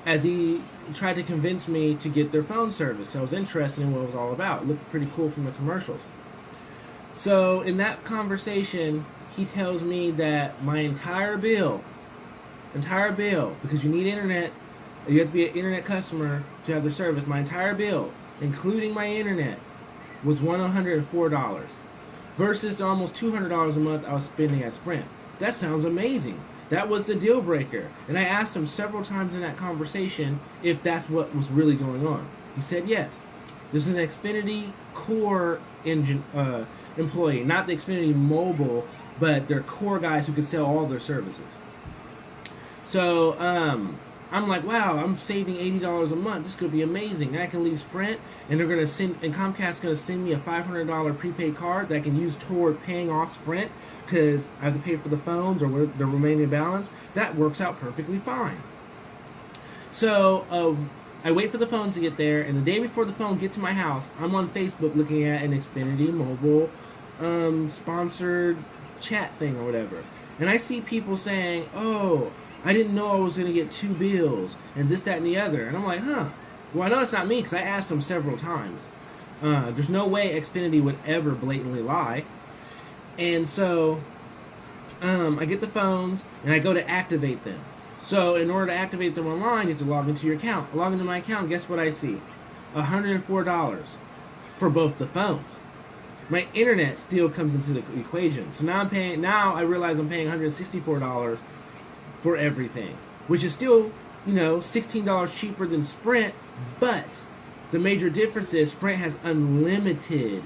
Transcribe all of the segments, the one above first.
as he tried to convince me to get their phone service. I was interested in what it was all about. It looked pretty cool from the commercials. So in that conversation, he tells me that my entire bill, because you need internet, you have to be an internet customer to have the service, my entire bill, including my internet, was $104 versus the almost $200 a month I was spending at Sprint. That sounds amazing. That was the deal breaker. And I asked him several times in that conversation if that's what was really going on. He said yes. This is an Xfinity core engine employee, not the Xfinity mobile, but their core guys who could sell all their services. So I'm like, wow, I'm saving $80 a month. This could be amazing. I can leave Sprint, and they're gonna send, and Comcast's gonna send me a $500 prepaid card that I can use toward paying off Sprint because I have to pay for the phones or the remaining balance. That works out perfectly fine. So I wait for the phones to get there, and the day before the phones get to my house, I'm on Facebook looking at an Xfinity mobile sponsored chat thing or whatever, and I see people saying, "Oh, I didn't know I was going to get 2 bills, and this, that, and the other." And I'm like, huh. Well, I know it's not me because I asked them several times. There's no way Xfinity would ever blatantly lie. And so I get the phones, and I go to activate them. So in order to activate them online, you have to log into your account. I log into my account, guess what I see? $104 for both the phones. My internet still comes into the equation. So now I realize I'm paying $164 for everything, which is still, $16 cheaper than Sprint, but the major difference is Sprint has unlimited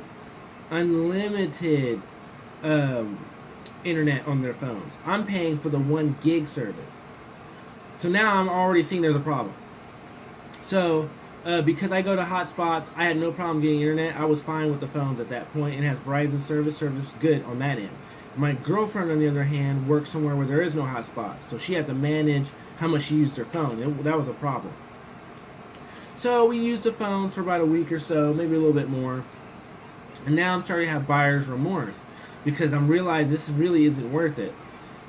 internet on their phones. I'm paying for the 1 gig service. So now I'm already seeing there's a problem. So because I go to hotspots, I had no problem getting internet. I was fine with the phones at that point. It has Verizon service good on that end. My girlfriend, on the other hand, works somewhere where there is no hotspot, so she had to manage how much she used her phone. That was a problem. So we used the phones for about a week or so, maybe a little bit more. And now I'm starting to have buyer's remorse because I'm realizing this really isn't worth it.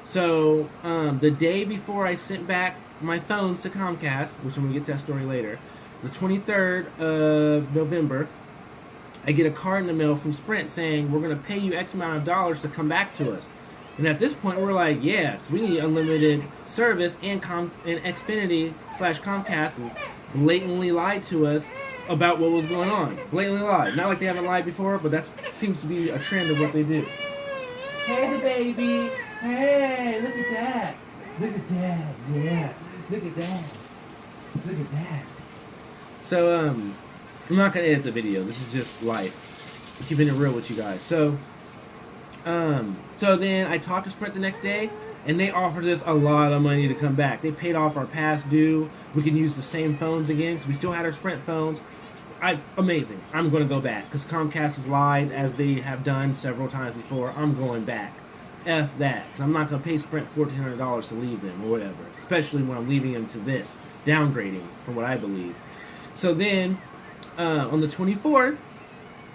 So the day before I sent back my phones to Comcast, which I'm going to get to that story later, the 23rd of November, I get a card in the mail from Sprint saying, we're going to pay you X amount of dollars to come back to us. And at this point, we're like, yeah, so we need unlimited service, and Xfinity / Comcast blatantly lied to us about what was going on. Blatantly lied. Not like they haven't lied before, but that seems to be a trend of what they do. Hey, baby. Hey, look at that. Look at that. Yeah. Look at that. Look at that. So, I'm not going to edit the video. This is just life. I'm keeping it real with you guys. So then I talked to Sprint the next day, and they offered us a lot of money to come back. They paid off our past due. We can use the same phones again, so we still had our Sprint phones. Amazing. I'm going to go back, because Comcast has lied, as they have done several times before. I'm going back. F that, because I'm not going to pay Sprint $1,400 to leave them, or whatever. Especially when I'm leaving them to this. Downgrading, from what I believe. So then, on the 24th,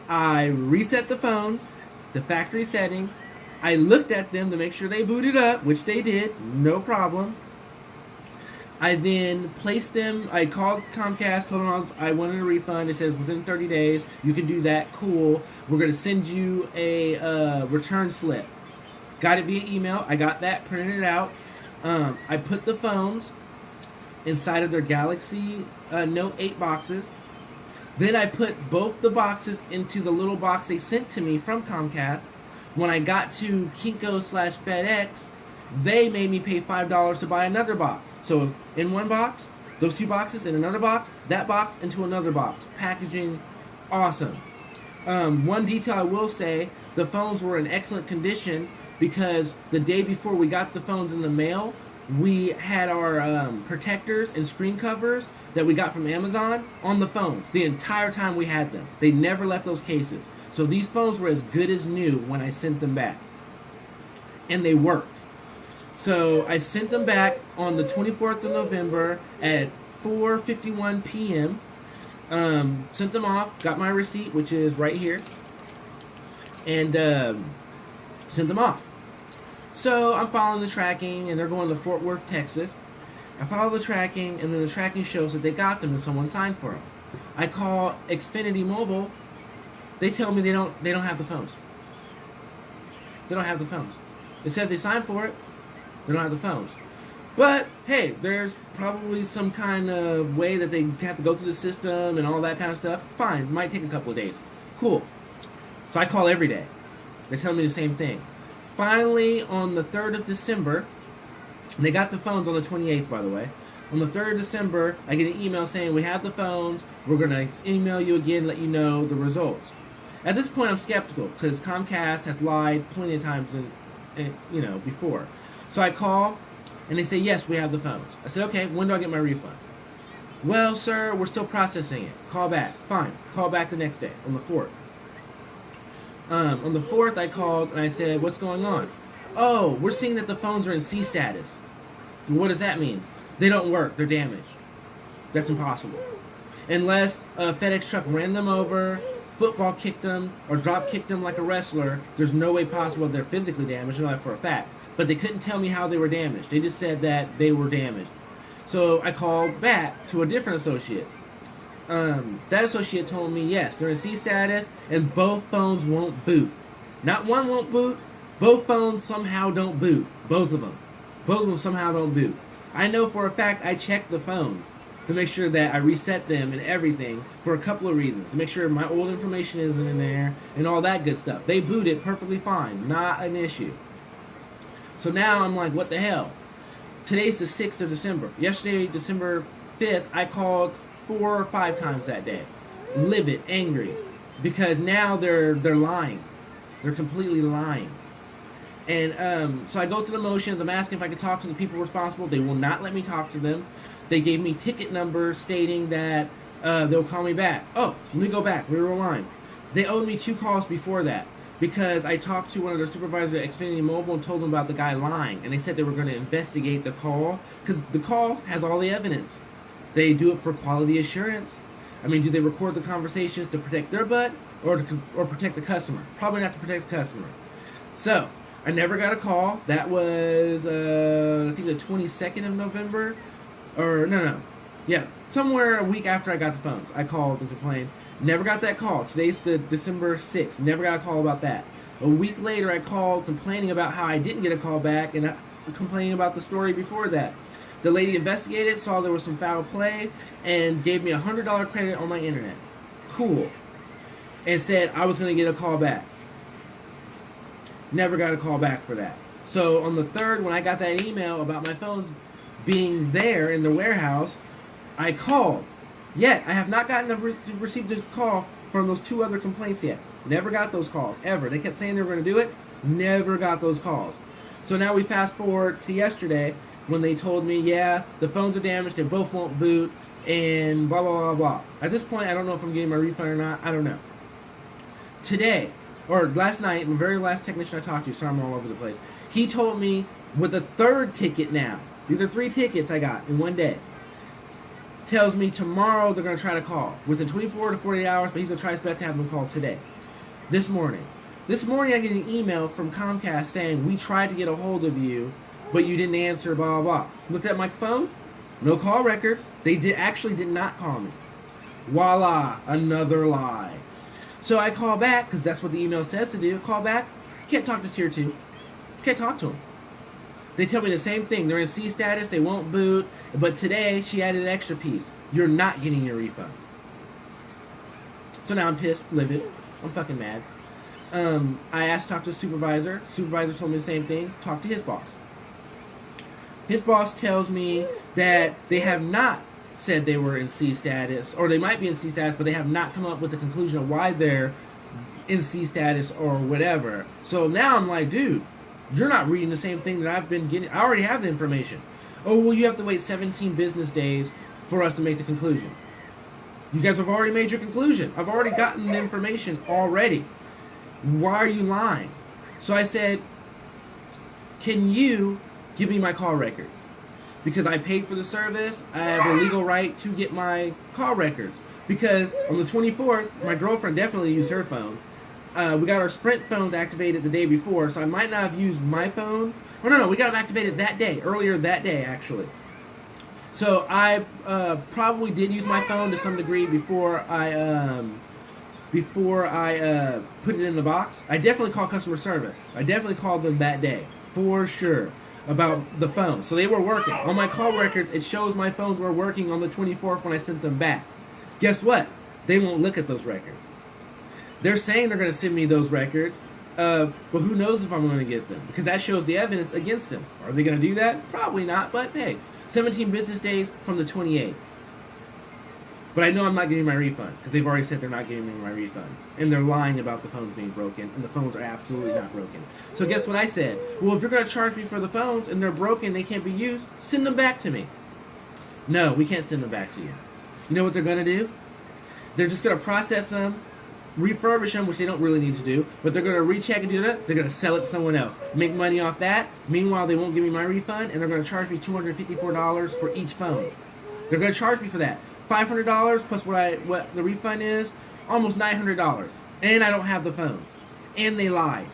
I reset the phones, the factory settings. I looked at them to make sure they booted up, which they did, no problem. I then placed them, I called Comcast, told them I wanted a refund. It says within 30 days, you can do that, cool. We're going to send you a return slip. Got it via email, I got that, printed it out. I put the phones inside of their Galaxy Note 8 boxes. Then I put both the boxes into the little box they sent to me from Comcast. When I got to Kinko / FedEx, they made me pay $5 to buy another box. So in one box, those 2 boxes, in another box, that box into another box. Packaging, awesome. One detail I will say, the phones were in excellent condition because the day before we got the phones in the mail, we had our protectors and screen covers that we got from Amazon on the phones the entire time we had them. They never left those cases. So these phones were as good as new when I sent them back. And they worked. So I sent them back on the 24th of November at 4:51 p.m. Sent them off, got my receipt, which is right here, and sent them off. So I'm following the tracking, and they're going to Fort Worth, Texas. I follow the tracking, and then the tracking shows that they got them and someone signed for them. I call Xfinity Mobile. They tell me they don't have the phones. They don't have the phones. It says they signed for it. They don't have the phones. But hey, there's probably some kind of way that they have to go through the system and all that kind of stuff. Fine, it might take a couple of days. Cool. So I call every day. They tell me the same thing. Finally, on the 3rd of December, and they got the phones on the 28th, by the way. On the 3rd of December, I get an email saying, we have the phones. We're going to email you again, let you know the results. At this point, I'm skeptical because Comcast has lied plenty of times before. So I call, and they say, yes, we have the phones. I said, okay, when do I get my refund? Well, sir, we're still processing it. Call back. Fine. Call back the next day, on the 4th. On the 4th, I called, and I said, what's going on? Oh, we're seeing that the phones are in C status. What does that mean? They don't work. They're damaged. That's impossible. Unless a FedEx truck ran them over, football kicked them, or drop kicked them like a wrestler, there's no way possible they're physically damaged. I know that for a fact. But they couldn't tell me how they were damaged. They just said that they were damaged. So I called back to a different associate. That associate told me, yes, they're in C status, and both phones won't boot. Not one won't boot. Both phones somehow don't boot. Both of them. Both of them somehow don't boot. I know for a fact I checked the phones to make sure that I reset them and everything for a couple of reasons. To make sure my old information isn't in there and all that good stuff. They booted perfectly fine. Not an issue. So now I'm like, what the hell? Today's the 6th of December. Yesterday, December 5th, I called 4 or 5 times that day. Livid, angry. Because now they're lying. They're completely lying. And so I go through the motions. I'm asking if I could talk to the people responsible. They will not let me talk to them. They gave me ticket numbers stating that they'll call me back. Oh, let me go back. We rewind. They owed me 2 calls before that because I talked to one of their supervisors at Xfinity Mobile and told them about the guy lying. And they said they were going to investigate the call because the call has all the evidence. They do it for quality assurance. I mean, do they record the conversations to protect their butt or protect the customer? Probably not to protect the customer. So I never got a call. That was, I think, the 22nd of November. Or, no. Yeah, somewhere a week after I got the phones. I called and complained. Never got that call. Today's the December 6th. Never got a call about that. A week later, I called complaining about how I didn't get a call back and complaining about the story before that. The lady investigated, saw there was some foul play, and gave me a $100 credit on my internet. Cool. And said I was going to get a call back. Never got a call back for that. So on the 3rd, when I got that email about my phones being there in the warehouse, I called. Yet, I have not received a call from those 2 other complaints yet. Never got those calls, ever. They kept saying they were going to do it. Never got those calls. So now we fast forward to yesterday when they told me, yeah, the phones are damaged, they both won't boot, and blah, blah, blah, blah. At this point, I don't know if I'm getting my refund or not. I don't know. Today, or last night, the very last technician I talked to, sorry I'm all over the place, he told me with a 3rd ticket now, these are 3 tickets I got in one day, tells me tomorrow they're going to try to call within 24 to 48 hours, but he's going to try his best to have them call today. This morning I get an email from Comcast saying, we tried to get a hold of you, but you didn't answer, blah, blah, blah. Looked at my phone, no call record. They actually did not call me. Voila, another lie. So I call back, because that's what the email says to do. Call back, can't talk to Tier 2. Can't talk to them. They tell me the same thing. They're in C status, they won't boot, but today she added an extra piece. You're not getting your refund. So now I'm pissed, livid. I'm fucking mad. I asked to talk to the supervisor. Supervisor told me the same thing. Talk to his boss. His boss tells me that they have not said they were in C status, or they might be in C status, but they have not come up with the conclusion of why they're in C status or whatever. So now I'm like, dude, you're not reading the same thing that I've been getting. I already have the information. Oh, well, you have to wait 17 business days for us to make the conclusion. You guys have already made your conclusion. I've already gotten the information already. Why are you lying? So I said, can you give me my call records? Because I paid for the service, I have a legal right to get my call records. Because on the 24th, my girlfriend definitely used her phone. We got our Sprint phones activated the day before, so I might not have used my phone. Oh, no, we got them activated that day, earlier that day, actually. So I probably did use my phone to some degree before I put it in the box. I definitely called customer service. I definitely called them that day for sure about the phone. So they were working. On my call records, it shows my phones were working on the 24th when I sent them back. Guess what? They won't look at those records. They're saying they're going to send me those records, but who knows if I'm going to get them, because that shows the evidence against them. Are they going to do that? Probably not, but hey, 17 business days from the 28th. But I know I'm not getting my refund, because they've already said they're not giving me my refund. And they're lying about the phones being broken, and the phones are absolutely not broken. So guess what I said? Well, if you're going to charge me for the phones, and they're broken, they can't be used, send them back to me. No, we can't send them back to you. You know what they're going to do? They're just going to process them, refurbish them, which they don't really need to do, but they're going to recheck and do that. They're going to sell it to someone else, make money off that. Meanwhile, they won't give me my refund, and they're going to charge me $254 for each phone. They're going to charge me for that. $500 plus what the refund is, almost $900. And I don't have the phones. And they lied.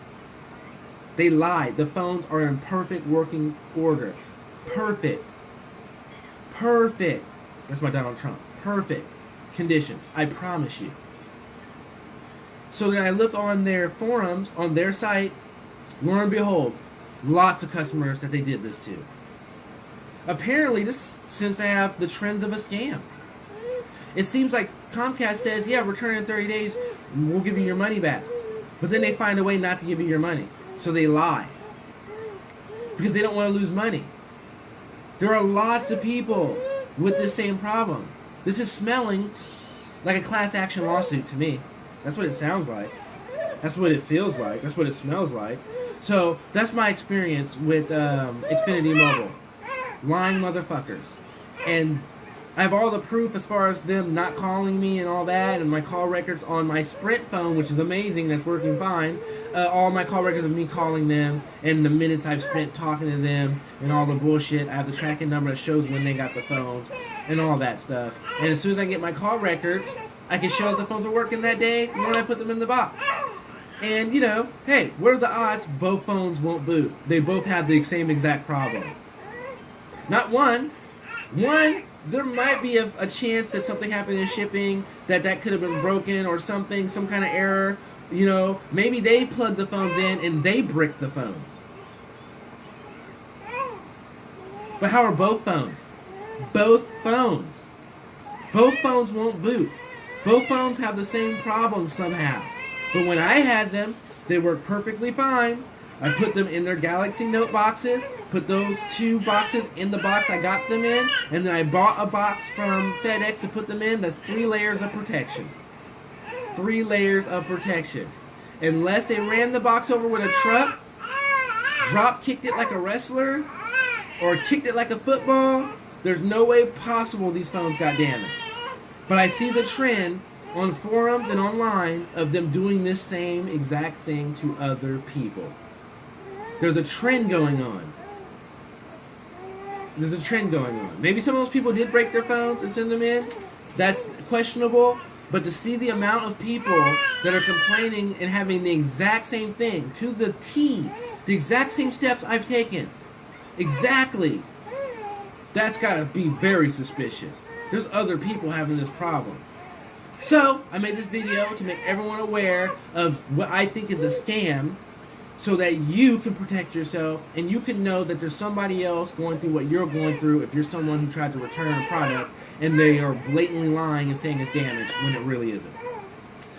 They lied. The phones are in perfect working order. Perfect. Perfect. That's my Donald Trump. Perfect condition. I promise you. So then I look on their forums, on their site, lo and behold, lots of customers that they did this to. Apparently, this seems to have the trends of a scam. It seems like Comcast says, yeah, return in 30 days, we'll give you your money back. But then they find a way not to give you your money. So they lie. Because they don't want to lose money. There are lots of people with this same problem. This is smelling like a class action lawsuit to me. That's what it sounds like. That's what it feels like. That's what it smells like. So that's my experience with Xfinity Mobile. Lying motherfuckers. And I have all the proof as far as them not calling me and all that, and my call records on my Sprint phone, which is amazing, that's working fine. All my call records of me calling them, and the minutes I've spent talking to them, and all the bullshit. I have the tracking number that shows when they got the phones, and all that stuff. And as soon as I get my call records, I can show that the phones are working that day when I put them in the box. And, you know, hey, what are the odds both phones won't boot? They both have the same exact problem. Not one. There might be a chance that something happened in shipping, that could have been broken or something, some kind of error. You know, maybe they plugged the phones in and they bricked the phones. But how are both phones? Both phones. Both phones won't boot. Both phones have the same problem somehow. But when I had them, they worked perfectly fine. I put them in their Galaxy Note boxes, put those 2 boxes in the box I got them in, and then I bought a box from FedEx to put them in. That's 3 layers of protection. 3 layers of protection. Unless they ran the box over with a truck, drop-kicked it like a wrestler, or kicked it like a football, there's no way possible these phones got damaged. But I see the trend on forums and online of them doing this same exact thing to other people. There's a trend going on. There's a trend going on. Maybe some of those people did break their phones and send them in. That's questionable. But to see the amount of people that are complaining and having the exact same thing, to the T, the exact same steps I've taken, exactly, that's got to be very suspicious. There's other people having this problem. So, I made this video to make everyone aware of what I think is a scam, so that you can protect yourself and you can know that there's somebody else going through what you're going through if you're someone who tried to return a product and they are blatantly lying and saying it's damaged when it really isn't.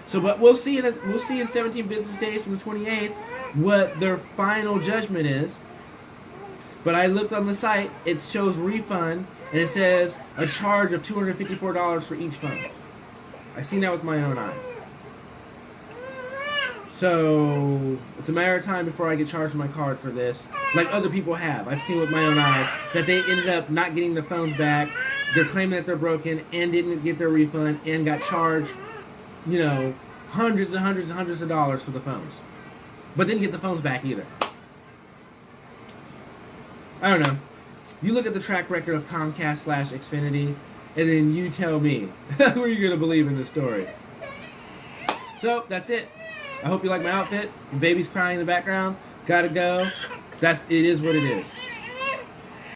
So, but we'll see in 17 business days from the 28th what their final judgment is. But I looked on the site, it shows refund, and it says a charge of $254 for each phone. I've seen that with my own eyes. So, it's a matter of time before I get charged my card for this. Like other people have. I've seen with my own eyes that they ended up not getting the phones back. They're claiming that they're broken and didn't get their refund and got charged, you know, hundreds and hundreds and hundreds of dollars for the phones. But didn't get the phones back either. I don't know. You look at the track record of Comcast / Xfinity, and then you tell me who are you going to believe in this story. So, that's it. I hope you like my outfit. The baby's crying in the background. Gotta go. It is what it is.